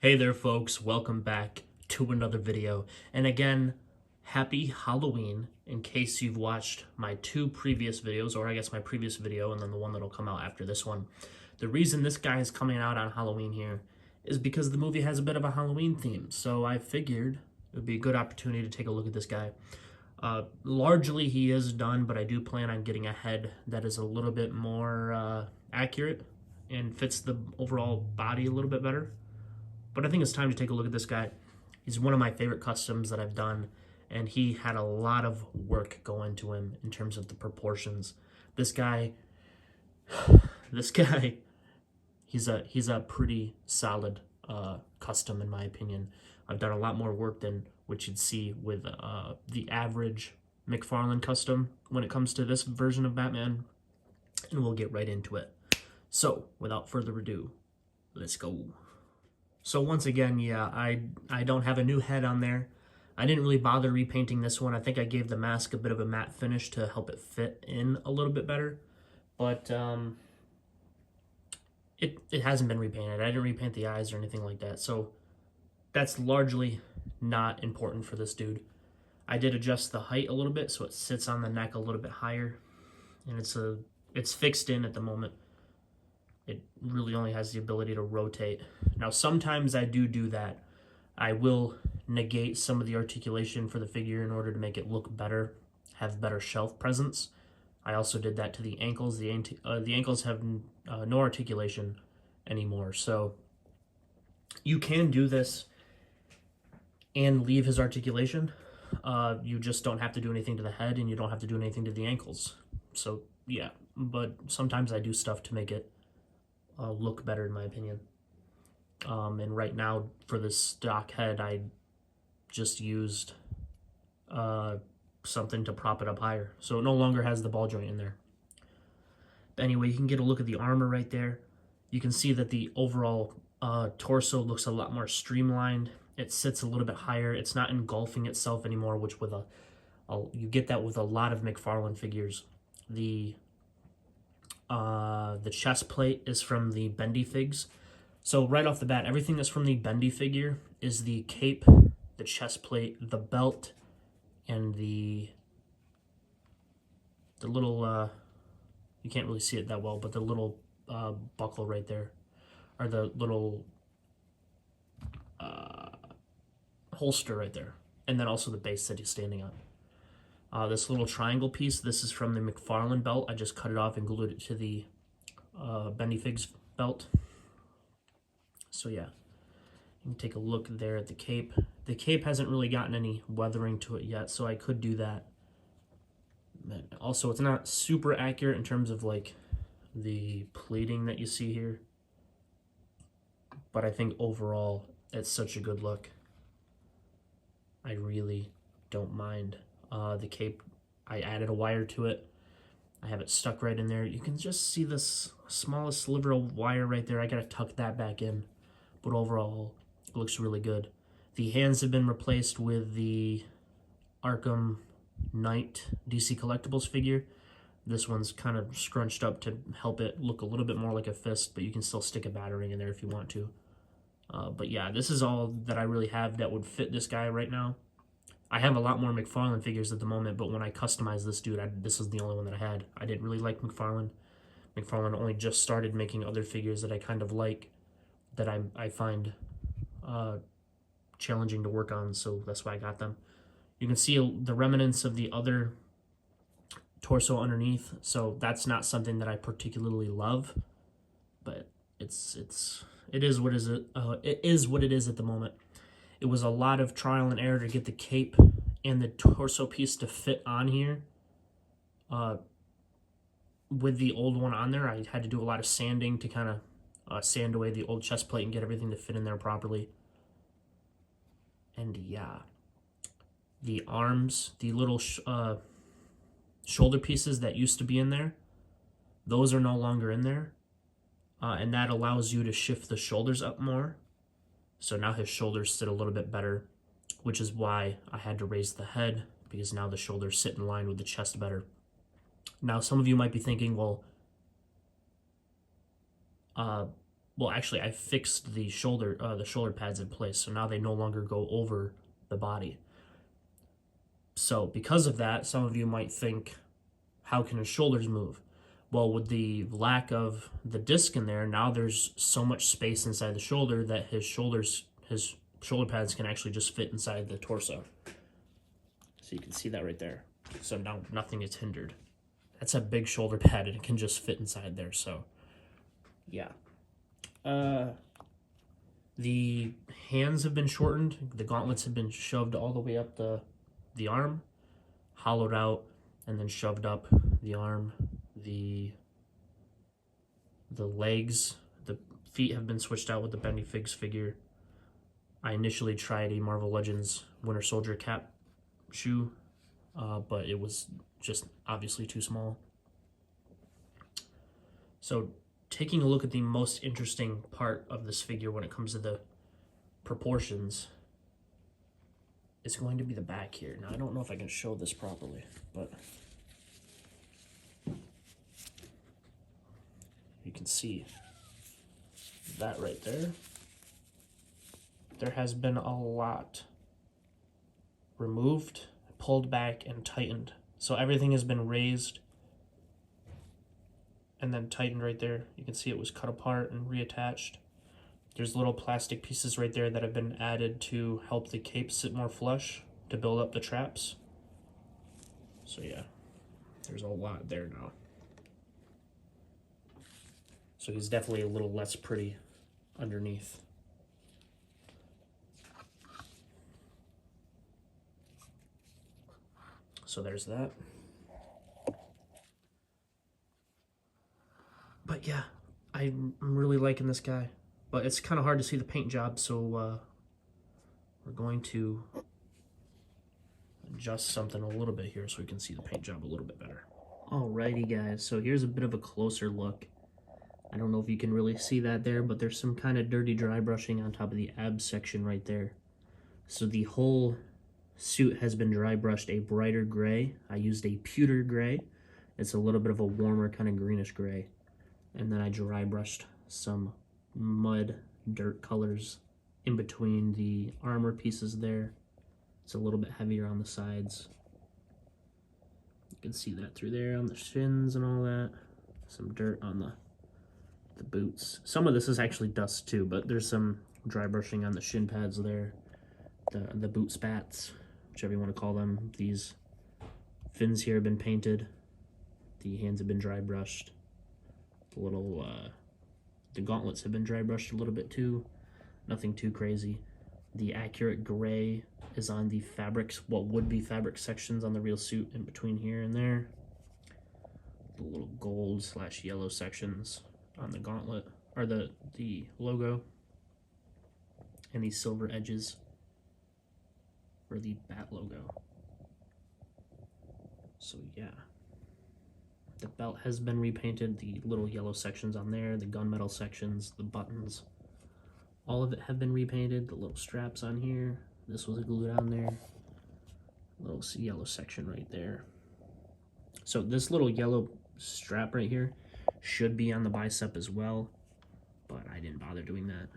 Hey there folks, welcome back to another video. And again, happy Halloween in case you've watched my two previous videos, or I guess my previous video and then the one that'll come out after this one. The reason this guy is coming out on Halloween here is because the movie has a bit of a Halloween theme. So I figured it would be a good opportunity to take a look at this guy. Largely he is done, but I do plan on getting a head that is a little bit more accurate and fits the overall body a little bit better. But I think it's time to take a look at this guy. He's one of my favorite customs that I've done, and he had a lot of work go into him in terms of the proportions. This guy, he's a pretty solid custom in my opinion. I've done a lot more work than what you'd see with the average Mcfarlane custom when it comes to this version of Batman, and we'll get right into it. So, without further ado, let's go. So once again, yeah, I don't have a new head on there. I didn't really bother repainting this one. I think I gave the mask a bit of a matte finish to help it fit in a little bit better. But it hasn't been repainted. I didn't repaint the eyes or anything like that. So that's largely not important for this dude. I did adjust the height a little bit so it sits on the neck a little bit higher. And it's fixed in at the moment. It really only has the ability to rotate. Now, sometimes I do that. I will negate some of the articulation for the figure in order to make it look better, have better shelf presence. I also did that to the ankles. The ankles have no articulation anymore. So you can do this and leave his articulation. You just don't have to do anything to the head, and you don't have to do anything to the ankles. So, yeah. But sometimes I do stuff to make it look better in my opinion. And right now for this stock head I just used something to prop it up higher, so it no longer has the ball joint in there. But anyway, you can get a look at the armor right there. You can see that the overall torso looks a lot more streamlined. It sits a little bit higher. It's not engulfing itself anymore, which with you get that with a lot of Mcfarlane figures. The chest plate is from the bendy figs. So right off the bat, everything that's from the bendy figure is the cape, the chest plate, the belt, and the little, you can't really see it that well, but the little buckle right there, or the little holster right there, and then also the base that he's standing on. This little triangle piece, this is from the Mcfarlane belt. I just cut it off and glued it to the Bendy Figs belt. So yeah, you can take a look there at the cape. The cape hasn't really gotten any weathering to it yet, so I could do that. But also, it's not super accurate in terms of like the plating that you see here. But I think overall, it's such a good look. I really don't mind. The cape, I added a wire to it. I have it stuck right in there. You can just see this smallest sliver of wire right there. I gotta tuck that back in. But overall, it looks really good. The hands have been replaced with the Arkham Knight DC Collectibles figure. This one's kind of scrunched up to help it look a little bit more like a fist, but you can still stick a battering in there if you want to. But yeah, this is all that I really have that would fit this guy right now. I have a lot more Mcfarlane figures at the moment, but when I customized this dude, this is the only one that I had. I didn't really like Mcfarlane. Mcfarlane only just started making other figures that I kind of like, that I find challenging to work on, so that's why I got them. You can see the remnants of the other torso underneath, so that's not something that I particularly love, but it is what it is at the moment. It was a lot of trial and error to get the cape and the torso piece to fit on here. With the old one on there, I had to do a lot of sanding to kind of sand away the old chest plate and get everything to fit in there properly. And yeah, the arms, the little shoulder pieces that used to be in there, those are no longer in there. And that allows you to shift the shoulders up more. So now his shoulders sit a little bit better, which is why I had to raise the head, because now the shoulders sit in line with the chest better. Now, some of you might be thinking, well, well, actually, I fixed the shoulder pads in place, so now they no longer go over the body. So because of that, some of you might think, how can his shoulders move? Well, with the lack of the disc in there, now there's so much space inside the shoulder that his shoulder pads can actually just fit inside the torso. So you can see that right there. So now nothing is hindered. That's a big shoulder pad and it can just fit inside there. So yeah. The hands have been shortened. The gauntlets have been shoved all the way up the arm, hollowed out, and then shoved up the arm. The legs, the feet have been switched out with the Bendy Figs figure. I initially tried a Marvel Legends Winter Soldier cap shoe, but it was just obviously too small. So taking a look at the most interesting part of this figure when it comes to the proportions is going to be the back here. Now, I don't know if I can show this properly, but you can see that right there. There has been a lot removed, pulled back, and tightened. So everything has been raised and then tightened right there. You can see it was cut apart and reattached. There's little plastic pieces right there that have been added to help the cape sit more flush to build up the traps. So yeah, there's a lot there now. So he's definitely a little less pretty underneath. So there's that. But yeah, I'm really liking this guy. But it's kind of hard to see the paint job, so we're going to adjust something a little bit here so we can see the paint job a little bit better. Alrighty guys, so here's a bit of a closer look. I don't know if you can really see that there, but there's some kind of dirty dry brushing on top of the abs section right there. So the whole suit has been dry brushed a brighter gray. I used a pewter gray. It's a little bit of a warmer kind of greenish gray. And then I dry brushed some mud dirt colors in between the armor pieces there. It's a little bit heavier on the sides. You can see that through there on the shins and all that. Some dirt on the boots. Some of this is actually dust too, but there's some dry brushing on the shin pads there. The boot spats, whichever you want to call them. These fins here have been painted. The hands have been dry brushed. The gauntlets have been dry brushed a little bit too. Nothing too crazy. The accurate gray is on the fabrics, what would be fabric sections on the real suit in between here and there. The little gold / yellow sections on the gauntlet, or the logo. And these silver edges for the bat logo. So yeah. The belt has been repainted, the little yellow sections on there, the gunmetal sections, the buttons, all of it have been repainted. The little straps on here, this was glued on there, little yellow section right there. So this little yellow strap right here should be on the bicep as well, but I didn't bother doing that.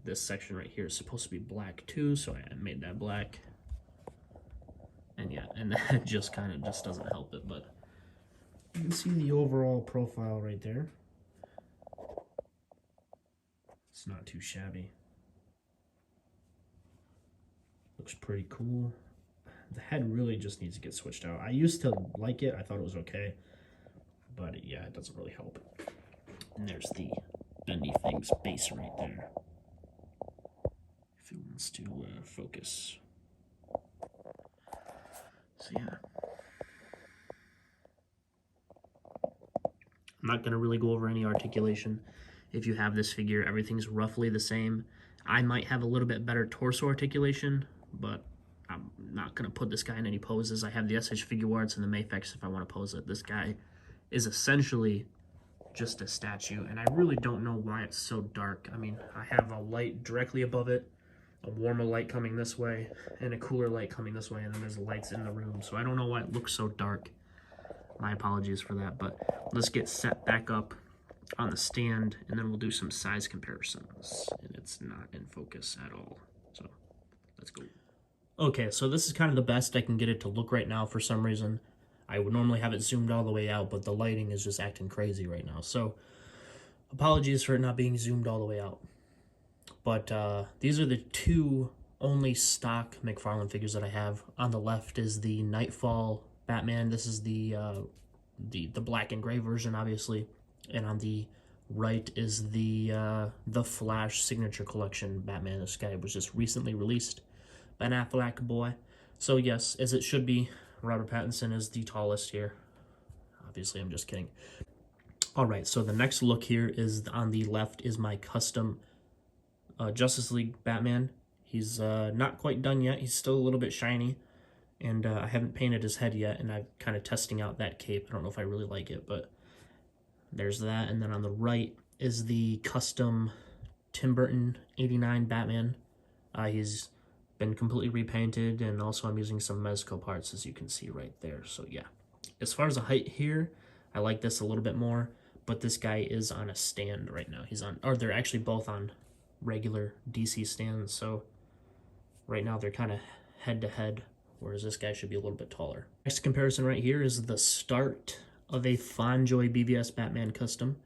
This section right here is supposed to be black too, so I made that black. And yeah, and that just kind of doesn't help it, but you can see the overall profile right there. It's not too shabby. Looks pretty cool. The head really just needs to get switched out. I used to like it. I thought it was okay. But yeah, it doesn't really help. And there's the Bendy Figs base right there. If it wants to focus. So yeah. I'm not going to really go over any articulation. If you have this figure, everything's roughly the same. I might have a little bit better torso articulation, but I'm not going to put this guy in any poses. I have the SH Figure Arts and the Mafex if I want to pose it. This guy is essentially just a statue, and I really don't know why it's so dark. I mean, I have a light directly above it, a warmer light coming this way, and a cooler light coming this way, and then there's lights in the room, so I don't know why it looks so dark. My apologies for that, but let's get set back up on the stand, and then we'll do some size comparisons. And it's not in focus at all. So let's go. Okay, so this is kind of the best I can get it to look right now for some reason. I would normally have it zoomed all the way out, but the lighting is just acting crazy right now. So apologies for it not being zoomed all the way out. But these are the two only stock Mcfarlane figures that I have. On the left is the Nightfall Batman. This is the black and gray version, obviously. And on the right is the Flash Signature Collection Batman. This guy was just recently released. Ben Affleck boy. So yes, as it should be, Robert Pattinson is the tallest here. Obviously, I'm just kidding. All right, so the next look here is on the left is my custom Justice League Batman. He's not quite done yet. He's still a little bit shiny, and I haven't painted his head yet, and I'm kind of testing out that cape. I don't know if I really like it, but there's that. And then on the right is the custom Tim Burton 89 Batman. He's been completely repainted, and also I'm using some Mezco parts, as you can see right there. So yeah, as far as the height here, I like this a little bit more, but this guy is on a stand right now. He's on, or they're actually both on regular DC stands, so right now they're kind of head to head, whereas this guy should be a little bit taller. Next comparison right here is the start of a Fonjoy BVS Batman custom.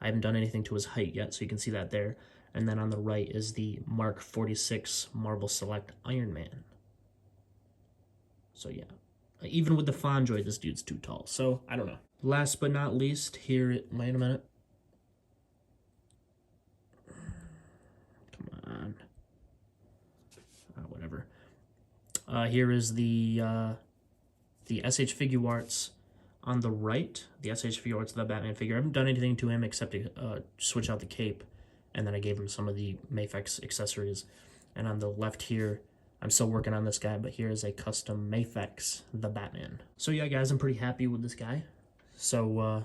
I haven't done anything to his height yet, so you can see that there. And then on the right is the Mark 46 Marvel Select Iron Man. So yeah, even with the Fonjoy, this dude's too tall. So I don't know. Last but not least, here, wait a minute. Come on. Whatever. Here is the SH Figure Arts on the right. The SH Figure Arts of the Batman figure. I haven't done anything to him except to switch out the cape. And then I gave him some of the Mafex accessories. And on the left here, I'm still working on this guy, but here is a custom Mafex, the Batman. So yeah, guys, I'm pretty happy with this guy. So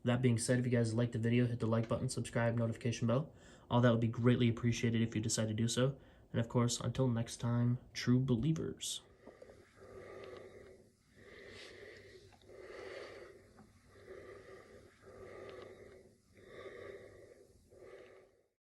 that being said, if you guys liked the video, hit the like button, subscribe, notification bell. All that would be greatly appreciated if you decide to do so. And of course, until next time, true believers.